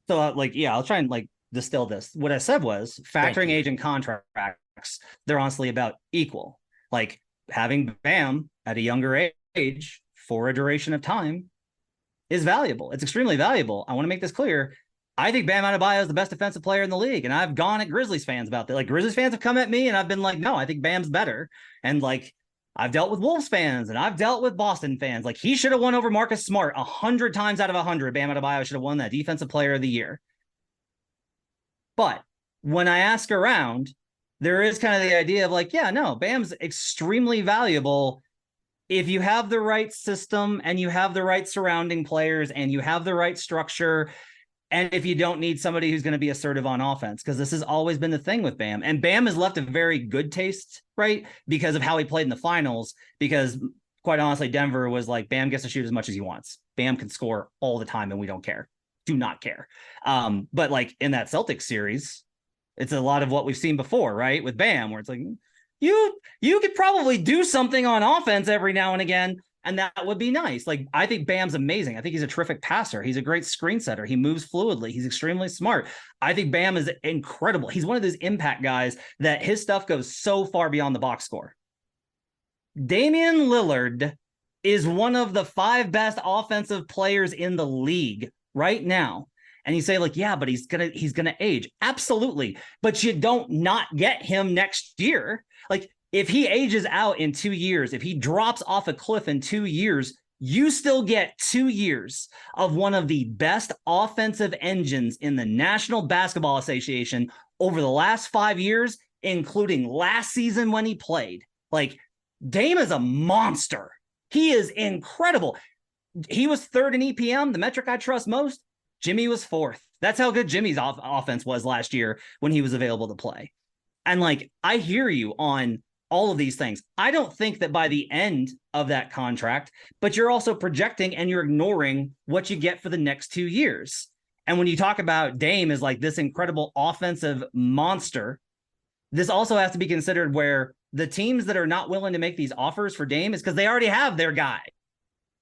So I'll try and distill this. What I said was factoring age and contracts, they're honestly about equal. Like having Bam at a younger age for a duration of time is valuable. It's extremely valuable. I want to make this clear. I think Bam Adebayo is the best defensive player in the league. And I've gone at Grizzlies fans about that. Like Grizzlies fans have come at me and I've been like, no, I think Bam's better. And I've dealt with Wolves fans and I've dealt with Boston fans. Like he should have won over Marcus Smart 100 times out of 100. Bam Adebayo should have won that defensive player of the year. But when I ask around, there is kind of the idea of Bam's extremely valuable if you have the right system and you have the right surrounding players and you have the right structure. And if you don't need somebody who's going to be assertive on offense, because this has always been the thing with Bam. And Bam has left a very good taste, right? Because of how he played in the finals, because quite honestly, Denver was like, Bam gets to shoot as much as he wants. Bam can score all the time, and we don't care. Do not care. But like in that Celtics series, it's a lot of what we've seen before, right? With Bam, where it's like, you could probably do something on offense every now and again, and that would be nice. Like, I think Bam's amazing. I think he's a terrific passer. He's a great screen setter. He moves fluidly. He's extremely smart. I think Bam is incredible. He's one of those impact guys that his stuff goes so far beyond the box score. Damian Lillard is one of the 5 best offensive players in the league right now. And you say, like, yeah, but he's gonna age. Absolutely. But you don't not get him next year. Like, if he ages out in 2 years, if he drops off a cliff in 2 years, you still get 2 years of one of the best offensive engines in the National Basketball Association over the last 5 years, including last season when he played. Like, Dame is a monster. He is incredible. He was 3rd in EPM, the metric I trust most. Jimmy was 4th. That's how good Jimmy's offense was last year when he was available to play. And like, I hear you on all of these things. I don't think that by the end of that contract, but you're also projecting and you're ignoring what you get for the next 2 years. And when you talk about Dame as like this incredible offensive monster, this also has to be considered where the teams that are not willing to make these offers for Dame is because they already have their guy.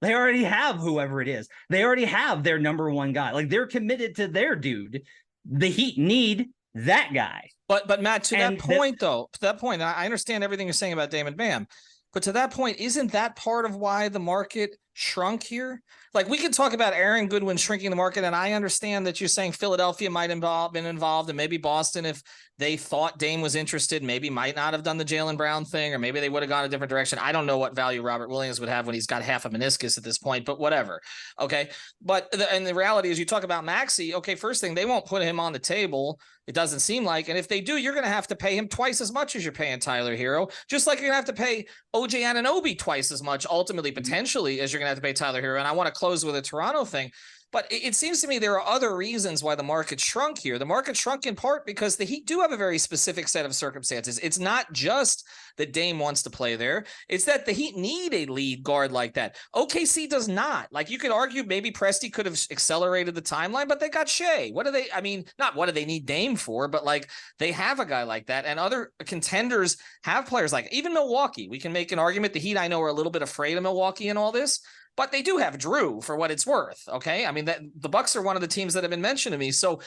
They already have whoever it is. They already have their number 1 guy. Like, they're committed to their dude. The Heat need that guy. But Matt, to that point, I understand everything you're saying about Dame and Bam, but to that point, isn't that part of why the market shrunk here? Like, we could talk about Aaron Goodwin shrinking the market, and I understand that you're saying Philadelphia might have been involved, and maybe Boston, if they thought Dame was interested, maybe might not have done the Jaylen Brown thing, or maybe they would have gone a different direction. I don't know what value Robert Williams would have when he's got half a meniscus at this point, but whatever. Okay. But the reality is, you talk about Maxey. Okay. First thing, they won't put him on the table. It doesn't seem like. And if they do, you're going to have to pay him twice as much as you're paying Tyler Herro, just like you're going to have to pay OJ Anunoby twice as much, ultimately, potentially, as you're going to have to pay Tyler Herro. And I want to close with a Toronto thing. But it seems to me there are other reasons why the market shrunk here. The market shrunk in part because the Heat do have a very specific set of circumstances. It's not just that Dame wants to play there. It's that the Heat need a lead guard like that. OKC does not. Like, you could argue maybe Presti could have accelerated the timeline, but they got Shea. What do they need Dame for? But like, they have a guy like that, and other contenders have players like, even Milwaukee. We can make an argument. The Heat, I know, are a little bit afraid of Milwaukee and all this, but they do have Drew for what it's worth. Okay. I mean, the Bucks are one of the teams that have been mentioned to me. So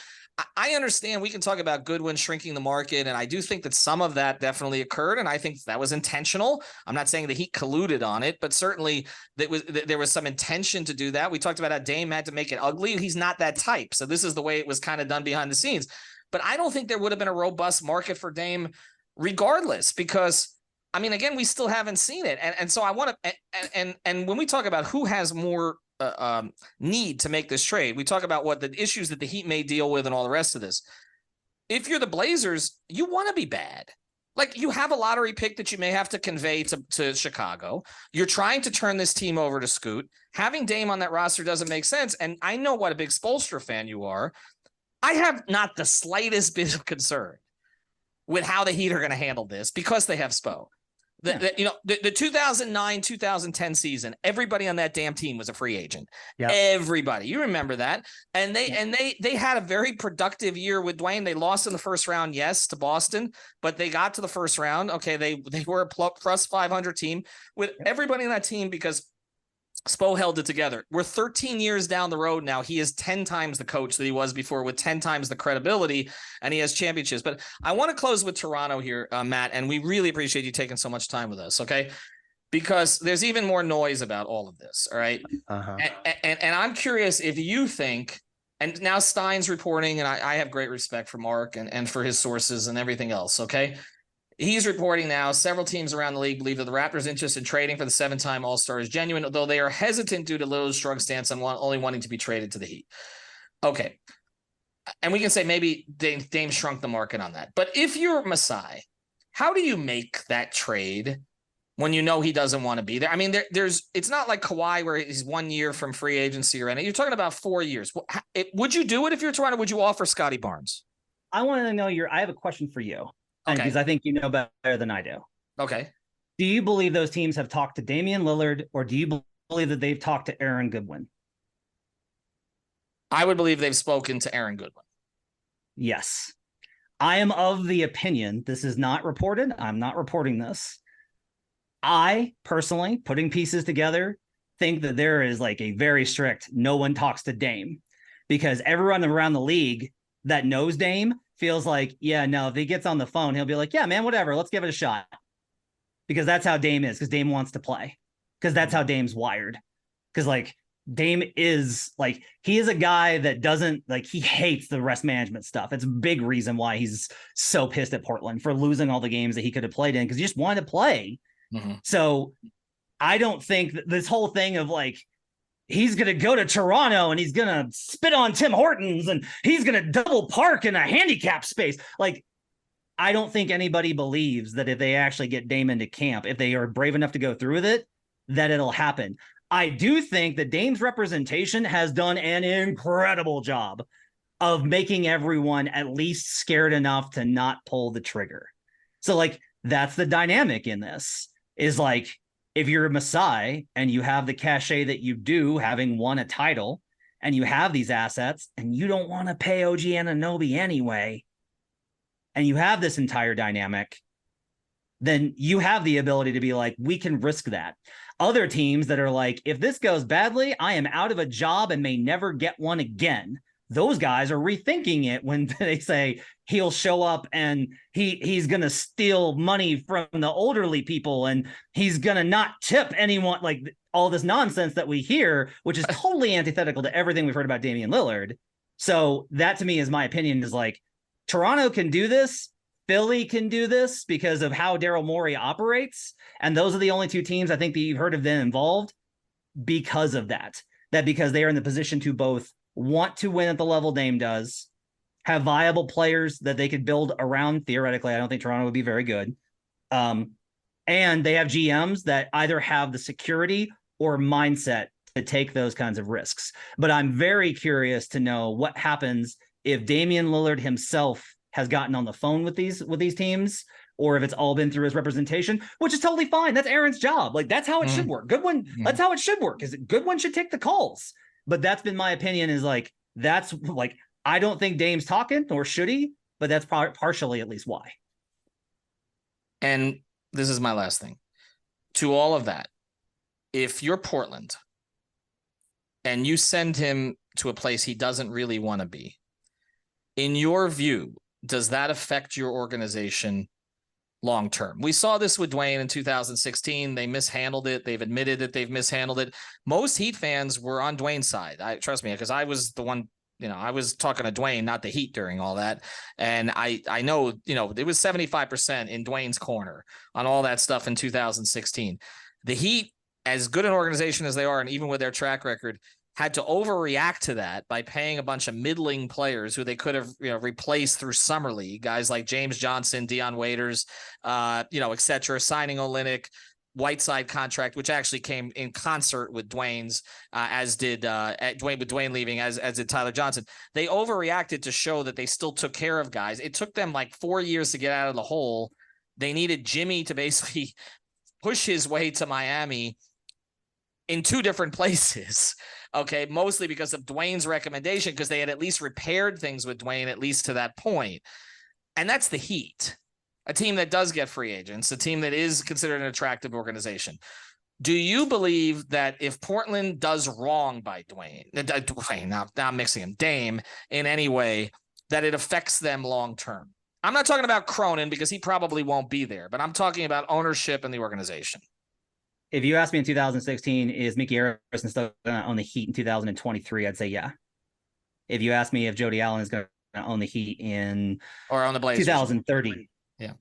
I understand we can talk about Goodwin shrinking the market. And I do think that some of that definitely occurred. And I think that was intentional. I'm not saying the Heat colluded on it, but certainly there was some intention to do that. We talked about how Dame had to make it ugly. He's not that type. So this is the way it was kind of done behind the scenes. But I don't think there would have been a robust market for Dame regardless, because I mean, again, we still haven't seen it. And so I want to, and when we talk about who has more need to make this trade, we talk about what the issues that the Heat may deal with and all the rest of this. If you're the Blazers, you want to be bad. Like, you have a lottery pick that you may have to convey to Chicago. You're trying to turn this team over to Scoot. Having Dame on that roster doesn't make sense. And I know what a big Spoelstra fan you are. I have not the slightest bit of concern with how the Heat are going to handle this because they have Spo. The 2009-2010 season, everybody on that damn team was a free agent. Yep. Everybody. You remember that. And they had a very productive year with Dwayne. They lost in the first round, yes, to Boston, but they got to the first round. Okay, they were a plus 500 team with everybody on that team because Spo held it together. We're 13 years down the road now. He is 10 times the coach that he was before, with 10 times the credibility, and he has championships. But I want to close with Toronto here, Matt, and we really appreciate you taking so much time with us, okay? Because there's even more noise about all of this, all right? Uh-huh. And I'm curious if you think, and now Stein's reporting, and I have great respect for Mark and for his sources and everything else, okay? He's reporting now several teams around the league believe that the Raptors' interest in trading for the 7-time All-Star is genuine, although they are hesitant due to Lillard's strong stance on only wanting to be traded to the Heat. Okay. And we can say maybe Dame shrunk the market on that. But if you're Masai, how do you make that trade when you know he doesn't want to be there? I mean, it's not like Kawhi where he's 1 year from free agency or anything. You're talking about 4 years. Would you do it if you're Toronto? Would you offer Scotty Barnes? I want to know I have a question for you. Okay. Because I think you know better than I do. Okay. Do you believe those teams have talked to Damian Lillard, or do you believe that they've talked to Aaron Goodwin? I would believe they've spoken to Aaron Goodwin. Yes. I am of the opinion, this is not reported, I'm not reporting this. I personally, putting pieces together, think that there is like a very strict no one talks to Dame, because everyone around the league that knows Dame feels like, yeah, no, if he gets on the phone, he'll be like, yeah, man, whatever, let's give it a shot. Because that's how Dame is, because Dame wants to play, because that's how Dame's wired. Because like Dame is like, he is a guy that doesn't like, he hates the rest management stuff. It's a big reason why he's so pissed at Portland for losing all the games that he could have played in, because he just wanted to play. Mm-hmm. So I don't think that this whole thing of like, he's going to go to Toronto and he's going to spit on Tim Hortons and he's going to double park in a handicap space. Like, I don't think anybody believes that if they actually get Dame into camp, if they are brave enough to go through with it, that it'll happen. I do think that Dame's representation has done an incredible job of making everyone at least scared enough to not pull the trigger. So like, that's the dynamic in this, is like, if you're a Masai and you have the cachet that you do, having won a title, and you have these assets and you don't want to pay OG Anunoby anyway, and you have this entire dynamic, then you have the ability to be like, we can risk that. Other teams that are like, if this goes badly, I am out of a job and may never get one again. Those guys are rethinking it when they say he'll show up and he's going to steal money from the elderly people and he's going to not tip anyone, like all this nonsense that we hear, which is totally antithetical to everything we've heard about Damian Lillard. So that to me is my opinion, is like, Toronto can do this. Philly can do this because of how Daryl Morey operates. And those are the only two teams I think that you've heard of them involved because of that. That because they are in the position to both want to win at the level Dame does, have viable players that they could build around. Theoretically, I don't think Toronto would be very good. And they have GMs that either have the security or mindset to take those kinds of risks. But I'm very curious to know what happens if Damian Lillard himself has gotten on the phone with these teams, or if it's all been through his representation, which is totally fine. That's Aaron's job. Like, that's how it should work. Goodwin, that's how it should work, is Goodwin should take the calls. But that's been my opinion, is like, that's like, I don't think Dame's talking, nor should he, but that's partially at least why. And this is my last thing. To all of that, if you're Portland and you send him to a place he doesn't really want to be, in your view, does that affect your organization long term? We saw this with Dwayne in 2016. They mishandled it. They've admitted that they've mishandled it. Most Heat fans were on Dwayne's side. Trust me, because I was the one, I was talking to Dwayne, not the Heat, during all that. And I know, it was 75% in Dwayne's corner on all that stuff in 2016. The Heat, as good an organization as they are, and even with their track record, had to overreact to that by paying a bunch of middling players who they could have, replaced through summer league, guys like James Johnson, Dion Waiters, et cetera, signing Olynyk, Whiteside contract, which actually came in concert with Dwayne's, as did Dwayne leaving, as did Tyler Johnson. They overreacted to show that they still took care of guys. It took them like 4 years to get out of the hole. They needed Jimmy to basically push his way to Miami in two different places. Okay, mostly because of Dwayne's recommendation, because they had at least repaired things with Dwayne, at least to that point. And that's the Heat, a team that does get free agents, a team that is considered an attractive organization. Do you believe that if Portland does wrong by Dwayne, now I'm mixing him, Dame, in any way, that it affects them long term? I'm not talking about Cronin, because he probably won't be there, but I'm talking about ownership and the organization. If you asked me in 2016, is Mickey Arison still going to own the Heat in 2023? I'd say yeah. If you ask me if Jody Allen is going to own the Heat or on the Blazers 2030,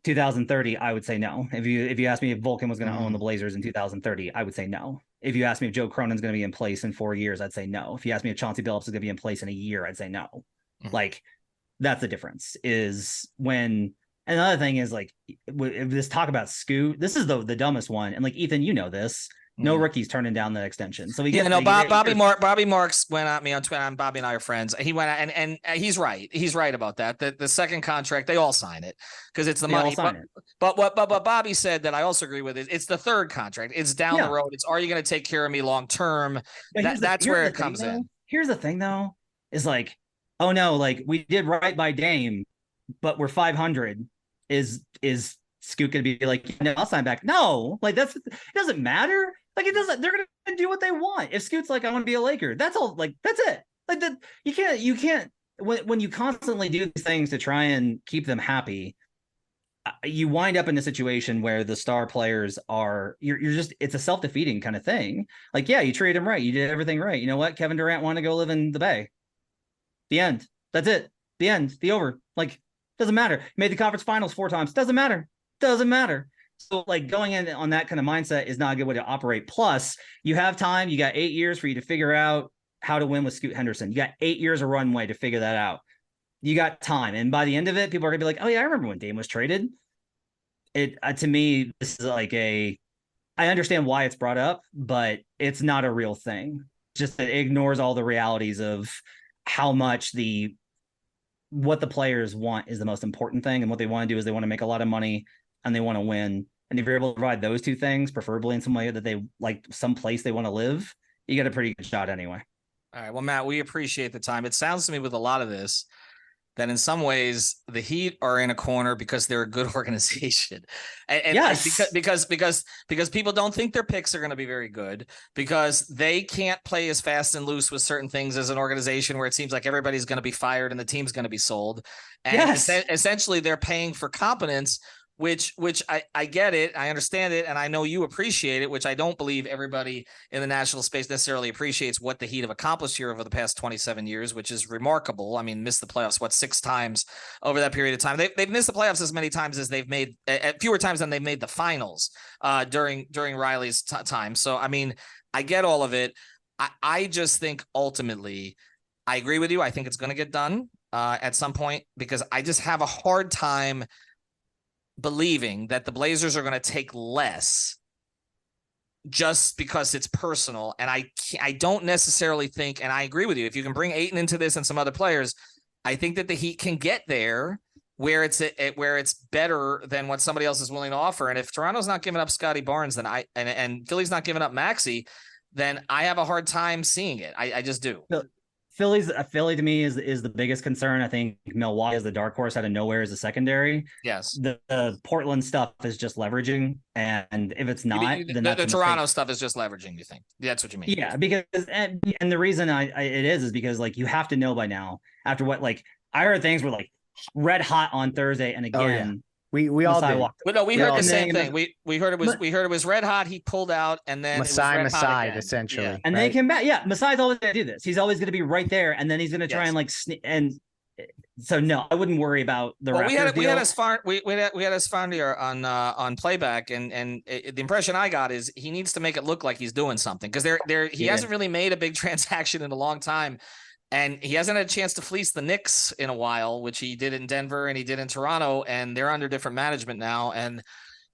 2030, I would say no. If you ask me if Vulcan was going to own the Blazers in 2030, I would say no. If you ask me if Joe Cronin's going to be in place in 4 years, I'd say no. If you ask me if Chauncey Billups is going to be in place in a year, I'd say no. Like, that's the difference. Is when. Another thing is, like, if this talk about Scoot, this is the dumbest one. And like, Ethan, this, No rookies turning down the extension. So Bobby Marks went at me on Twitter. Bobby and I are friends. He went and he's right. He's right about that. The second contract, they all sign it because it's the money. But what Bobby said that I also agree with is it's the third contract. It's down the road. It's, are you going to take care of me long term? That's where it comes in. Here's the thing though, is like, oh no, like we did right by Dame, but we're 500. Is Scoot going to be like, no, I'll sign back? No, like it doesn't matter. Like it doesn't. They're going to do what they want. If Scoot's like, I want to be a Laker, that's all. Like that's it. Like that. You can't. When you constantly do these things to try and keep them happy, you wind up in a situation where the star players are. You're just. It's a self-defeating kind of thing. Like yeah, you treated him right. You did everything right. You know what? Kevin Durant wanted to go live in the Bay. The end. That's it. The end. The over. Like doesn't matter. Made the conference finals 4 times. Doesn't matter. Doesn't matter. So like going in on that kind of mindset is not a good way to operate. Plus you have time. You got 8 years for you to figure out how to win with Scoot Henderson. You got 8 years of runway to figure that out. You got time. And by the end of it, people are gonna be like, oh yeah, I remember when Dame was traded. It to me, this is like I understand why it's brought up, but it's not a real thing. Just that it ignores all the realities of how much what the players want is the most important thing. And what they want to do is they want to make a lot of money and they want to win. And if you're able to provide those 2 things, preferably in some way that they like some place they want to live, you get a pretty good shot anyway. All right. Well, Matt, we appreciate the time. It sounds to me with a lot of this that in some ways the Heat are in a corner because they're a good organization. And yes. because people don't think their picks are going to be very good because they can't play as fast and loose with certain things as an organization where it seems like everybody's going to be fired and the team's going to be sold. And essentially they're paying for competence, which I get it. I understand it. And I know you appreciate it, which I don't believe everybody in the national space necessarily appreciates what the Heat have accomplished here over the past 27 years, which is remarkable. I mean, missed the playoffs, 6 times over that period of time. They've missed the playoffs as many times as they've made fewer times than they've made the finals during Riley's time. So, I mean, I get all of it. I just think ultimately I agree with you. I think it's going to get done at some point because I just have a hard time believing that the Blazers are going to take less just because it's personal. And I don't necessarily think, and I agree with you, if you can bring Ayton into this and some other players, I think that the Heat can get there where it's better than what somebody else is willing to offer. And if Toronto's not giving up Scotty Barnes, then and Philly's not giving up Maxey, then I have a hard time seeing it. I just do. Philly to me is the biggest concern. I think Milwaukee is the dark horse out of nowhere as a secondary. Yes. The Portland stuff is just leveraging. And if it's not, then the Toronto stuff is just leveraging, you think? That's what you mean. Yeah, because and the reason it is because like you have to know by now after what like I heard things were like red hot on Thursday and again. Oh, yeah. We all did. Well, no, we heard the same thing. We heard it was red hot. He pulled out, and then Masai essentially, yeah. And right? they came back. Yeah, Masai's always going to do this. He's always going to be right there, and then he's going to try and like and so no, I wouldn't worry about the. Well, we had Esfandiar on playback, and the impression I got is he needs to make it look like he's doing something because he hasn't really made a big transaction in a long time. And he hasn't had a chance to fleece the Knicks in a while, which he did in Denver and he did in Toronto, and they're under different management now. And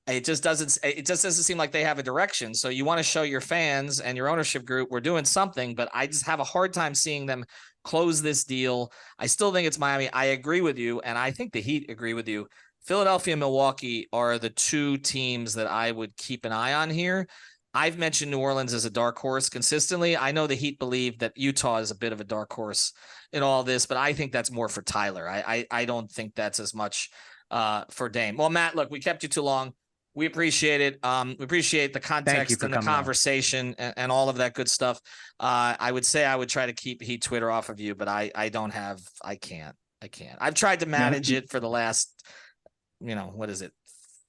it just doesn't seem like they have a direction. So you want to show your fans and your ownership group, we're doing something, but I just have a hard time seeing them close this deal. I still think it's Miami. I agree with you. And I think the Heat agree with you. Philadelphia and Milwaukee are the 2 teams that I would keep an eye on here. I've mentioned New Orleans as a dark horse consistently. I know the Heat believe that Utah is a bit of a dark horse in all this, but I think that's more for Tyler. I don't think that's as much for Dame. Well, Matt, look, we kept you too long. We appreciate it. We appreciate the context and the conversation and all of that good stuff. I would say I would try to keep Heat Twitter off of you, but I can't. I've tried to manage it for the last, what is it?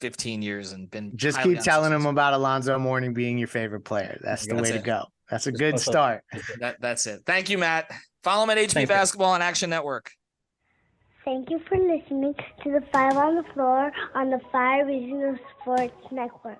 15 years and been just keep telling him about Alonzo Mourning being your favorite player. That's the way to go. That's a good start. That's it. Thank you, Matt. Follow him at HB Basketball on Action Network. Thank you for listening to the 5 on the Floor on the 5 Regional Sports Network.